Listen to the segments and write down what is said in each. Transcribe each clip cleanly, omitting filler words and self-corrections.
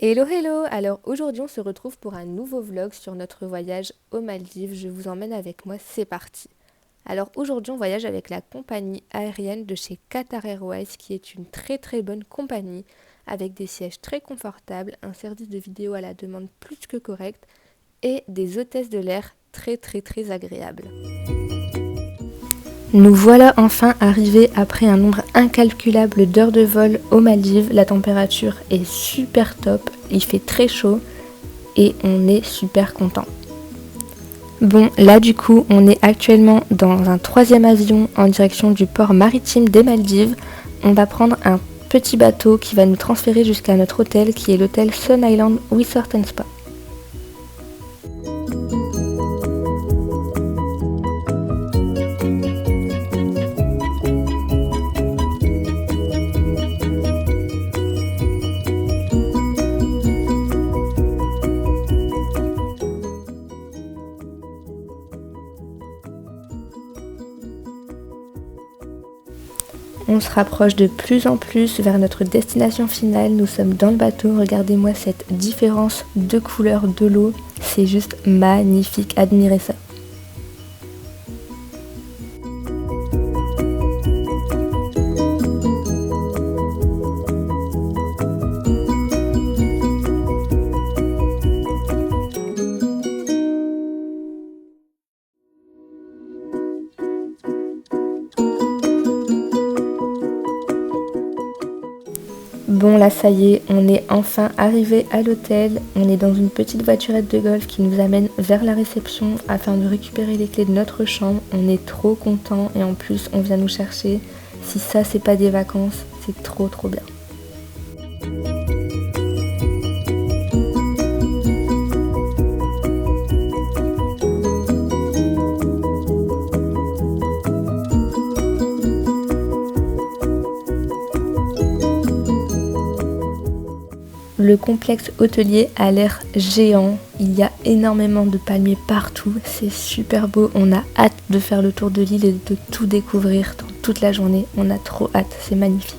Hello hello! Alors aujourd'hui on se retrouve pour un nouveau vlog sur notre voyage aux Maldives. Je vous emmène avec moi, c'est parti! Alors aujourd'hui on voyage avec la compagnie aérienne de chez Qatar Airways qui est une très très bonne compagnie avec des sièges très confortables, un service de vidéo à la demande plus que correct et des hôtesses de l'air très très très agréables. Nous voilà enfin arrivés après un nombre incalculable d'heures de vol aux Maldives. La température est super top, il fait très chaud et on est super content. Bon, là du coup, on est actuellement dans un troisième avion en direction du port maritime des Maldives. On va prendre un petit bateau qui va nous transférer jusqu'à notre hôtel qui est l'hôtel Sun Island Resort and Spa. On se rapproche de plus en plus vers notre destination finale. Nous sommes dans le bateau. Regardez-moi cette différence de couleur de l'eau. C'est juste magnifique. Admirez ça. Bon là ça y est, on est enfin arrivé à l'hôtel. On est dans une petite voiturette de golf qui nous amène vers la réception afin de récupérer les clés de notre chambre. On est trop contents et en plus on vient nous chercher. Si ça c'est pas des vacances, c'est trop bien. Le complexe hôtelier a l'air géant, il y a énormément de palmiers partout, c'est super beau, on a hâte de faire le tour de l'île et de tout découvrir dans toute la journée, on a trop hâte, c'est magnifique.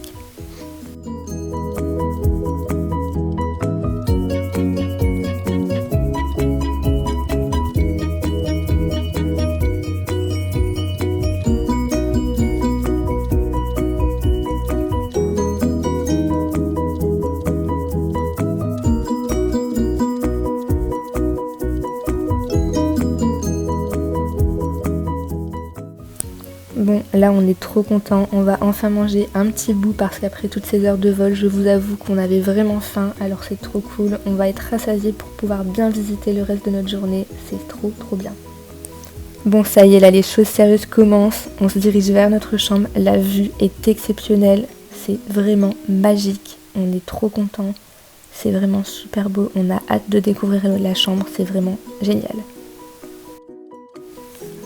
Bon, là on est trop content, on va enfin manger un petit bout parce qu'après toutes ces heures de vol, je vous avoue qu'on avait vraiment faim, alors c'est trop cool. On va être rassasiés pour pouvoir bien visiter le reste de notre journée, c'est trop bien. Bon ça y est, là les choses sérieuses commencent, on se dirige vers notre chambre, la vue est exceptionnelle, c'est vraiment magique, on est trop content, c'est vraiment super beau, on a hâte de découvrir la chambre, c'est vraiment génial.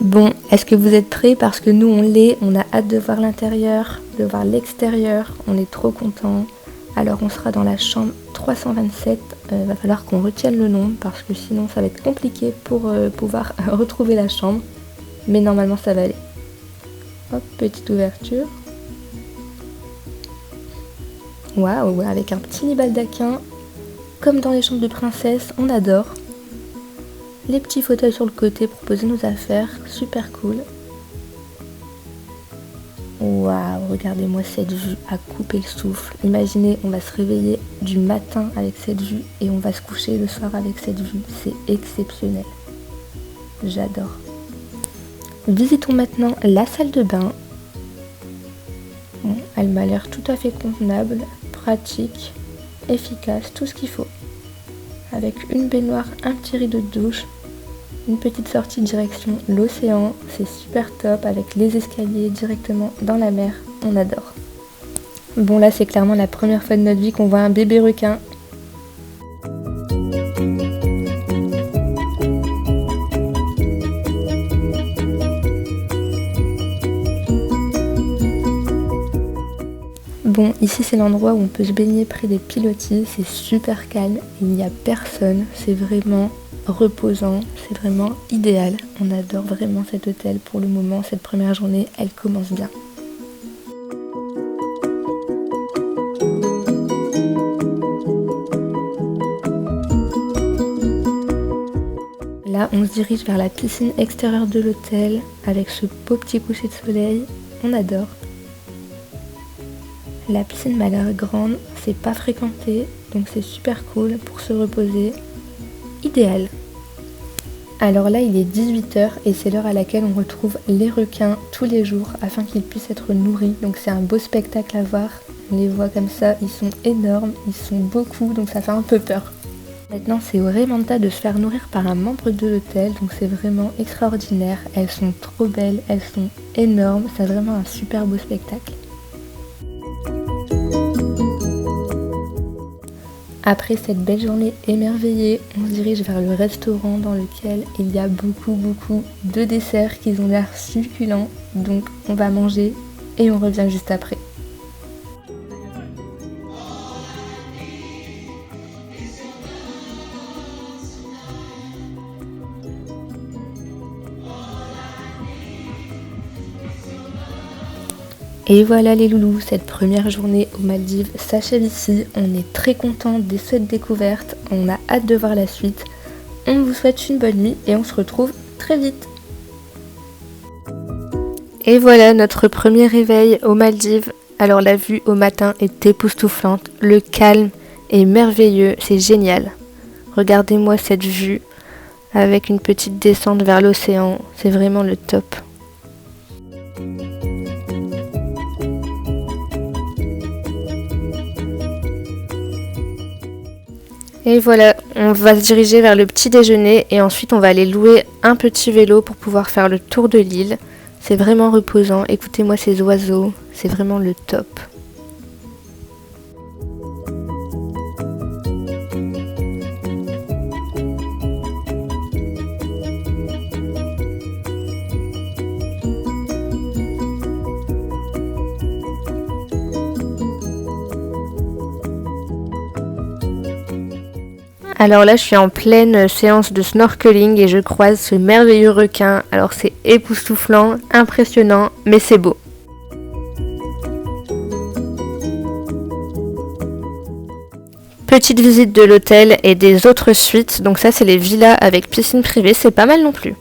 Bon, est-ce que vous êtes prêts? Parce que nous on l'est, on a hâte de voir l'intérieur, de voir l'extérieur, on est trop contents. Alors on sera dans la chambre 327, va falloir qu'on retienne le nom parce que sinon ça va être compliqué pour pouvoir retrouver la chambre. Mais normalement ça va aller. Hop, petite ouverture. Waouh, avec un petit lit baldaquin, comme dans les chambres de princesse, on adore. Les petits fauteuils sur le côté pour poser nos affaires, super cool. Waouh, regardez-moi cette vue à couper le souffle. Imaginez, on va se réveiller du matin avec cette vue et on va se coucher le soir avec cette vue. C'est exceptionnel. J'adore. Visitons maintenant la salle de bain. Bon, elle m'a l'air tout à fait convenable, pratique, efficace, tout ce qu'il faut. Avec une baignoire, un petit rideau de douche, une petite sortie direction l'océan, c'est super top avec les escaliers directement dans la mer, on adore. Bon là c'est clairement la première fois de notre vie qu'on voit un bébé requin. Bon, ici c'est l'endroit où on peut se baigner près des pilotis, c'est super calme, il n'y a personne, c'est vraiment reposant, c'est vraiment idéal. On adore vraiment cet hôtel pour le moment, cette première journée, elle commence bien. voilà, on se dirige vers la piscine extérieure de l'hôtel avec ce beau petit coucher de soleil. On adore. La piscine m'a l'air grande, c'est pas fréquenté, donc c'est super cool pour se reposer. Idéal. Alors là, il est 18h et c'est l'heure à laquelle on retrouve les requins tous les jours afin qu'ils puissent être nourris. Donc c'est un beau spectacle à voir. On les voit comme ça, ils sont énormes, ils sont beaucoup, donc ça fait un peu peur. Maintenant, c'est au Raymanta de se faire nourrir par un membre de l'hôtel, donc c'est vraiment extraordinaire. Elles sont trop belles, elles sont énormes, c'est vraiment un super beau spectacle. Après cette belle journée émerveillée, on se dirige vers le restaurant dans lequel il y a beaucoup de desserts qui ont l'air succulents. Donc on va manger et on revient juste après. Et voilà les loulous, cette première journée aux Maldives s'achève ici. On est très content de cette découverte, on a hâte de voir la suite. On vous souhaite une bonne nuit et on se retrouve très vite. Et voilà notre premier réveil aux Maldives. Alors la vue au matin est époustouflante, le calme est merveilleux, c'est génial. Regardez-moi cette vue avec une petite descente vers l'océan, c'est vraiment le top. Et voilà, on va se diriger vers le petit déjeuner et ensuite on va aller louer un petit vélo pour pouvoir faire le tour de l'île. C'est vraiment reposant, écoutez-moi ces oiseaux, c'est vraiment le top. Alors là, je suis en pleine séance de snorkeling et je croise ce merveilleux requin. Alors c'est époustouflant, impressionnant, mais c'est beau. Petite visite de l'hôtel et des autres suites. Donc ça, c'est les villas avec piscine privée, c'est pas mal non plus.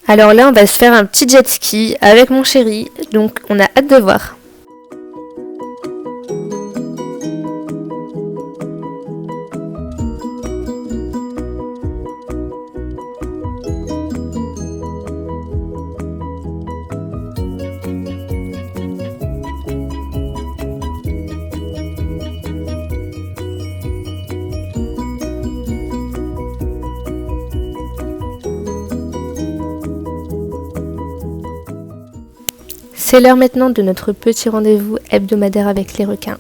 Alors là, on va se faire un petit jet ski avec mon chéri, donc on a hâte de voir. C'est l'heure maintenant de notre petit rendez-vous hebdomadaire avec les requins.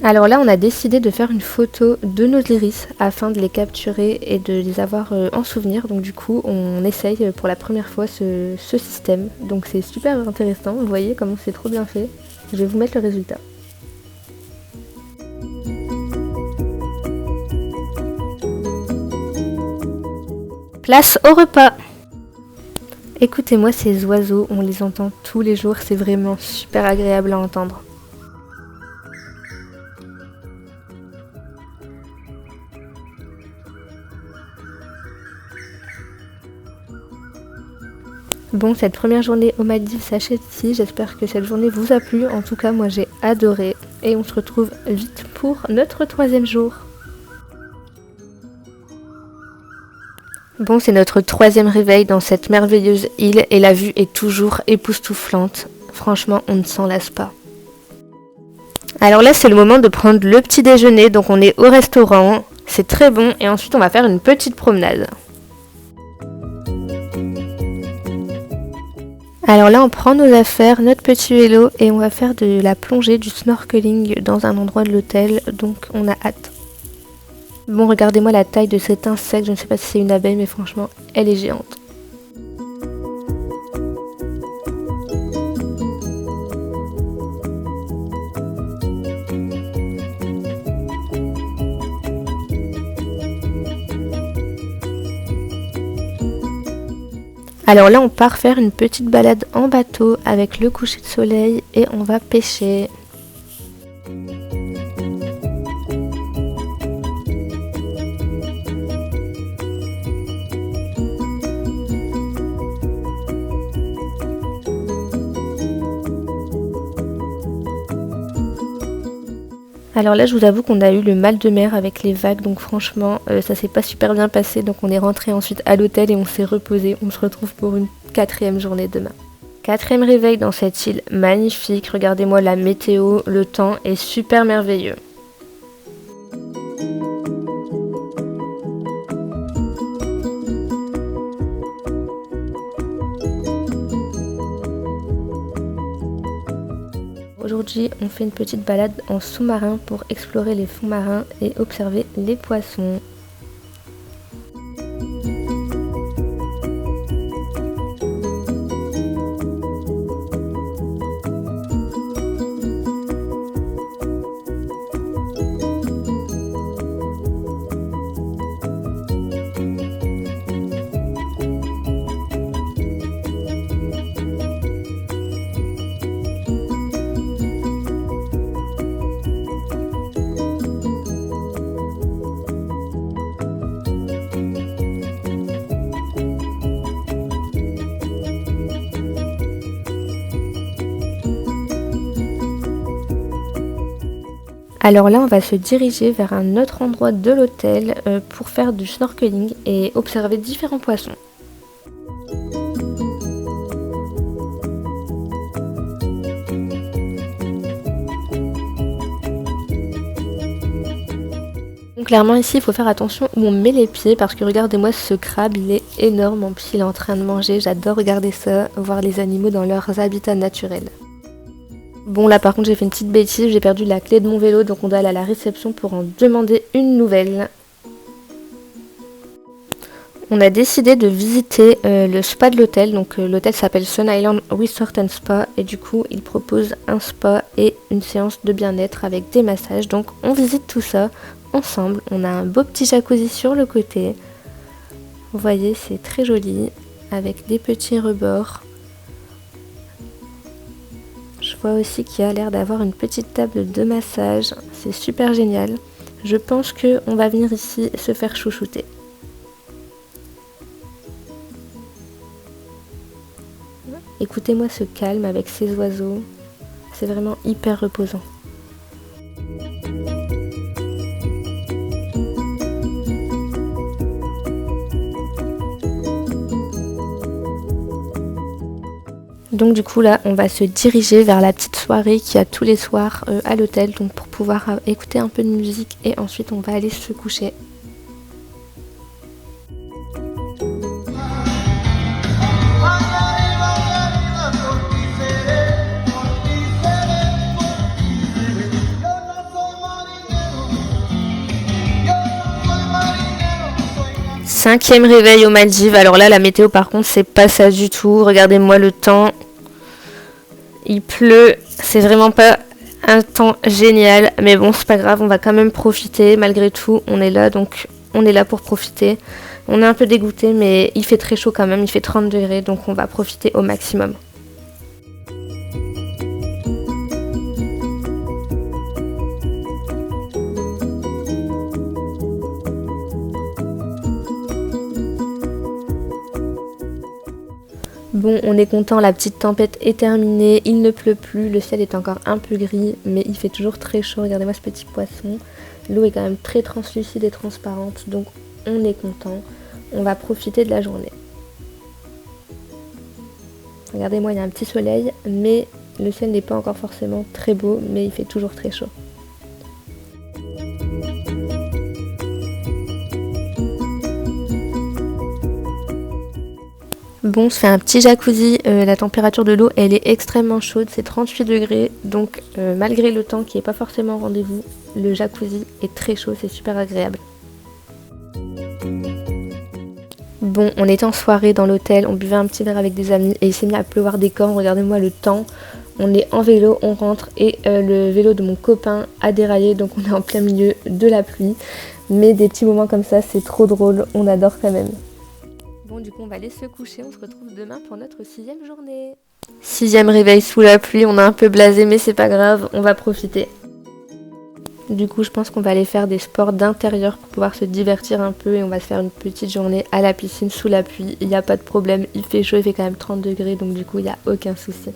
Alors là, on a décidé de faire une photo de nos iris afin de les capturer et de les avoir en souvenir. Donc du coup, on essaye pour la première fois ce système. Donc c'est super intéressant, vous voyez comment c'est trop bien fait. Je vais vous mettre le résultat. Place au repas. Écoutez-moi ces oiseaux, on les entend tous les jours, c'est vraiment super agréable à entendre. Bon, cette première journée aux Maldives s'achève ici, j'espère que cette journée vous a plu, en tout cas moi j'ai adoré et on se retrouve vite pour notre 3e jour. Bon, c'est notre 3e réveil dans cette merveilleuse île et la vue est toujours époustouflante. Franchement, on ne s'en lasse pas. Alors là, c'est le moment de prendre le petit déjeuner. Donc on est au restaurant, c'est très bon et ensuite on va faire une petite promenade. Alors là, on prend nos affaires, notre petit vélo et on va faire de la plongée, du snorkeling dans un endroit de l'hôtel, donc on a hâte. Bon, regardez-moi la taille de cet insecte, je ne sais pas si c'est une abeille, mais franchement, elle est géante. Alors là, on part faire une petite balade en bateau avec le coucher de soleil et on va pêcher. Alors là, je vous avoue qu'on a eu le mal de mer avec les vagues, donc franchement, ça s'est pas super bien passé. Donc on est rentré ensuite à l'hôtel et on s'est reposé. On se retrouve pour une 4e journée demain. 4e réveil dans cette île magnifique. Regardez-moi la météo, le temps est super merveilleux. Aujourd'hui, on fait une petite balade en sous-marin pour explorer les fonds marins et observer les poissons. Alors là, on va se diriger vers un autre endroit de l'hôtel pour faire du snorkeling et observer différents poissons. Donc clairement ici, il faut faire attention où on met les pieds parce que regardez-moi ce crabe, il est énorme, en plus il est en train de manger. J'adore regarder ça, voir les animaux dans leurs habitats naturels. Bon là par contre j'ai fait une petite bêtise, j'ai perdu la clé de mon vélo, donc on doit aller à la réception pour en demander une nouvelle. On a décidé de visiter le spa de l'hôtel, donc l'hôtel s'appelle Sun Island Resort and Spa et du coup il propose un spa et une séance de bien-être avec des massages, donc on visite tout ça ensemble. On a un beau petit jacuzzi sur le côté, vous voyez c'est très joli avec des petits rebords. Je vois aussi qu'il y a l'air d'avoir une petite table de massage, c'est super génial. Je pense qu'on va venir ici se faire chouchouter. Écoutez-moi ce calme avec ces oiseaux, c'est vraiment hyper reposant. Donc du coup là on va se diriger vers la petite soirée qu'il y a tous les soirs à l'hôtel, donc pour pouvoir écouter un peu de musique et ensuite on va aller se coucher. Cinquième réveil aux Maldives. Alors là, la météo, par contre, c'est pas ça du tout. Regardez-moi le temps. Il pleut. C'est vraiment pas un temps génial. Mais bon, c'est pas grave. On va quand même profiter. Malgré tout, on est là. Donc, on est là pour profiter. On est un peu dégoûté, mais il fait très chaud quand même. Il fait 30 degrés. Donc, on va profiter au maximum. Bon, on est content, la petite tempête est terminée, il ne pleut plus, le ciel est encore un peu gris, mais il fait toujours très chaud. Regardez-moi ce petit poisson. L'eau est quand même très translucide et transparente, donc on est content. On va profiter de la journée. Regardez-moi, il y a un petit soleil, mais le ciel n'est pas encore forcément très beau, mais il fait toujours très chaud. Bon, on se fait un petit jacuzzi, la température de l'eau elle est extrêmement chaude, c'est 38 degrés, donc malgré le temps qui n'est pas forcément au rendez-vous, le jacuzzi est très chaud, c'est super agréable. Bon, on était en soirée dans l'hôtel, on buvait un petit verre avec des amis et il s'est mis à pleuvoir des cornes, regardez-moi le temps. On est en vélo, on rentre et le vélo de mon copain a déraillé, donc on est en plein milieu de la pluie. Mais des petits moments comme ça, c'est trop drôle, on adore quand même. Bon, du coup, on va aller se coucher. On se retrouve demain pour notre 6e journée. 6e réveil sous la pluie. On a un peu blasé, mais c'est pas grave. On va profiter. Du coup, je pense qu'on va aller faire des sports d'intérieur pour pouvoir se divertir un peu. Et on va se faire une petite journée à la piscine sous la pluie. Il n'y a pas de problème. Il fait chaud, il fait quand même 30 degrés. Donc du coup, il n'y a aucun souci.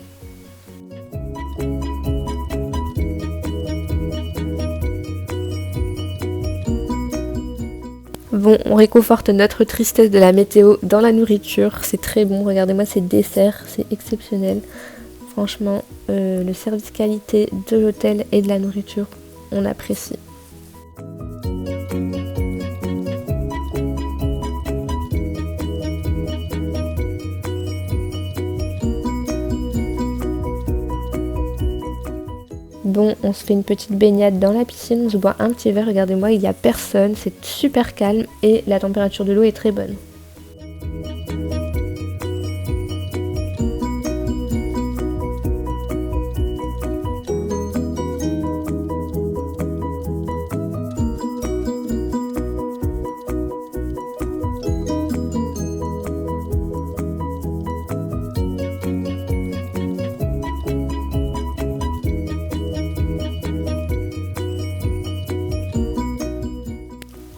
Bon, on réconforte notre tristesse de la météo dans la nourriture. C'est très bon, regardez-moi ces desserts, c'est exceptionnel. Franchement, le service qualité de l'hôtel et de la nourriture, on apprécie. Bon, on se fait une petite baignade dans la piscine, on se boit un petit verre, regardez-moi, il n'y a personne, c'est super calme et la température de l'eau est très bonne.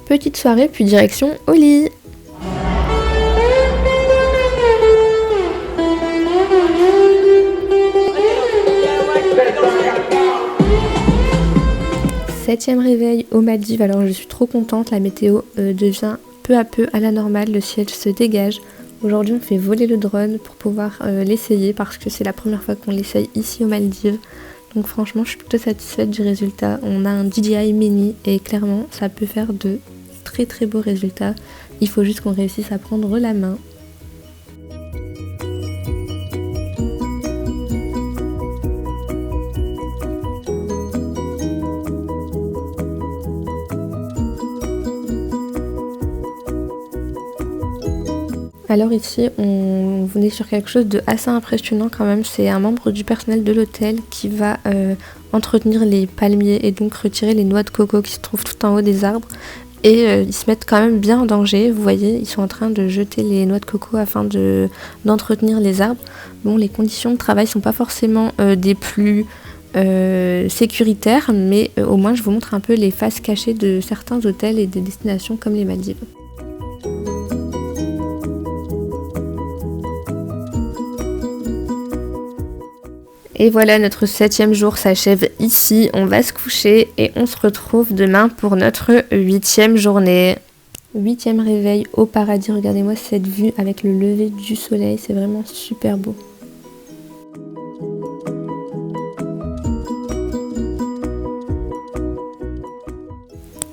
Petite soirée, puis direction au lit. Septième réveil aux Maldives, alors je suis trop contente, la météo devient peu à peu à la normale, le ciel se dégage. Aujourd'hui on fait voler le drone pour pouvoir l'essayer parce que c'est la première fois qu'on l'essaye ici aux Maldives. Donc franchement je suis plutôt satisfaite du résultat. On a un DJI Mini et clairement ça peut faire de très très beaux résultats. Il faut juste qu'on réussisse à prendre la main. Alors ici, on venait sur quelque chose de assez impressionnant quand même. C'est un membre du personnel de l'hôtel qui va entretenir les palmiers et donc retirer les noix de coco qui se trouvent tout en haut des arbres. Et ils se mettent quand même bien en danger. Vous voyez, ils sont en train de jeter les noix de coco afin d'entretenir les arbres. Bon, les conditions de travail sont pas forcément des plus sécuritaires, mais au moins je vous montre un peu les faces cachées de certains hôtels et des destinations comme les Maldives. Et voilà, notre 7e jour s'achève ici, on va se coucher et on se retrouve demain pour notre 8e journée. 8e réveil au paradis, regardez-moi cette vue avec le lever du soleil, c'est vraiment super beau.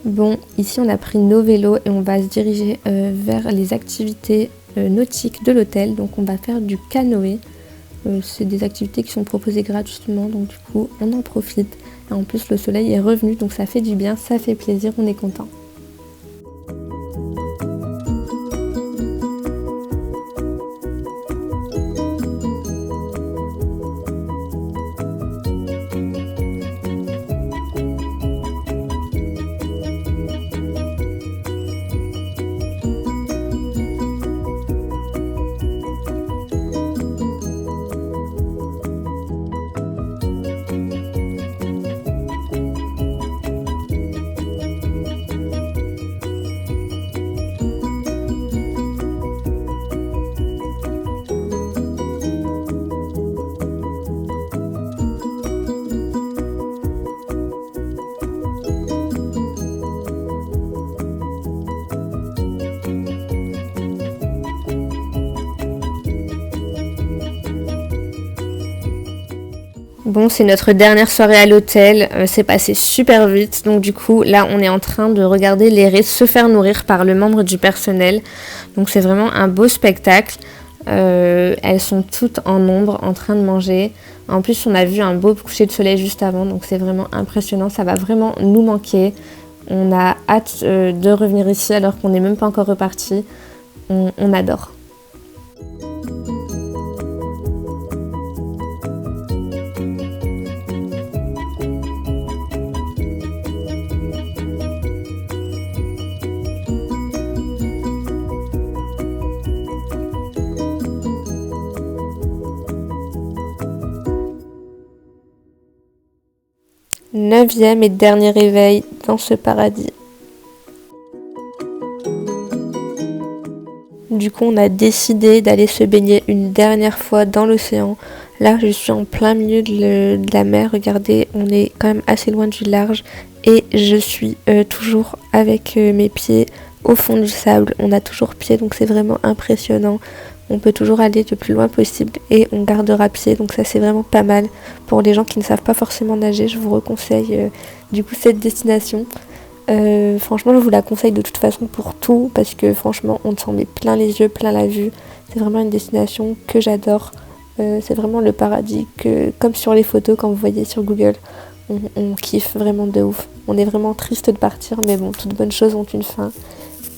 Bon, ici on a pris nos vélos et on va se diriger vers les activités nautiques de l'hôtel, donc on va faire du canoë. C'est des activités qui sont proposées gratuitement, donc du coup on en profite. Et en plus le soleil est revenu, donc ça fait du bien, ça fait plaisir, on est content. Bon, c'est notre dernière soirée à l'hôtel, c'est passé super vite, donc du coup là on est en train de regarder les raies se faire nourrir par le membre du personnel, donc c'est vraiment un beau spectacle. Elles sont toutes en nombre en train de manger. En plus on a vu un beau coucher de soleil juste avant, donc c'est vraiment impressionnant, ça va vraiment nous manquer. On a hâte de revenir ici alors qu'on n'est même pas encore reparti. On adore. Neuvième et dernier réveil dans ce paradis. Du coup, on a décidé d'aller se baigner une dernière fois dans l'océan. Là, je suis en plein milieu de la mer. Regardez, on est quand même assez loin du large. Et je suis toujours avec mes pieds au fond du sable. On a toujours pied, donc c'est vraiment impressionnant. On peut toujours aller le plus loin possible et on gardera pied. Donc ça, c'est vraiment pas mal. Pour les gens qui ne savent pas forcément nager, je vous reconseille du coup cette destination. Franchement, je vous la conseille de toute façon pour tout, parce que franchement on s'en met plein les yeux, plein la vue. C'est vraiment une destination que j'adore. C'est vraiment le paradis, comme sur les photos quand vous voyez sur Google, on kiffe vraiment de ouf. On est vraiment triste de partir, mais bon, toutes bonnes choses ont une fin.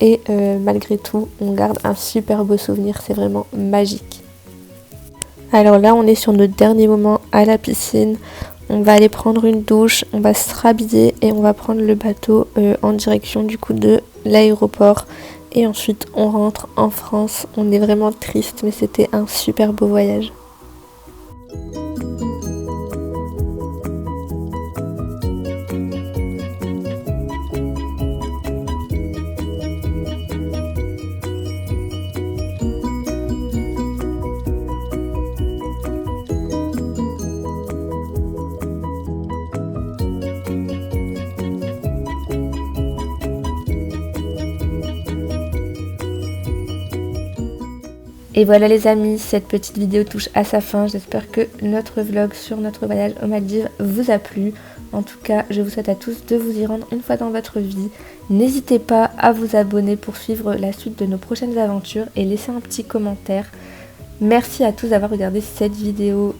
Et malgré tout, on garde un super beau souvenir, c'est vraiment magique. Alors là, on est sur notre dernier moment à la piscine. On va aller prendre une douche, on va se rhabiller et on va prendre le bateau en direction du coup de l'aéroport. Et ensuite on rentre en France. On est vraiment triste, mais c'était un super beau voyage. Et voilà les amis, cette petite vidéo touche à sa fin. J'espère que notre vlog sur notre voyage aux Maldives vous a plu. En tout cas, je vous souhaite à tous de vous y rendre une fois dans votre vie. N'hésitez pas à vous abonner pour suivre la suite de nos prochaines aventures et laisser un petit commentaire. Merci à tous d'avoir regardé cette vidéo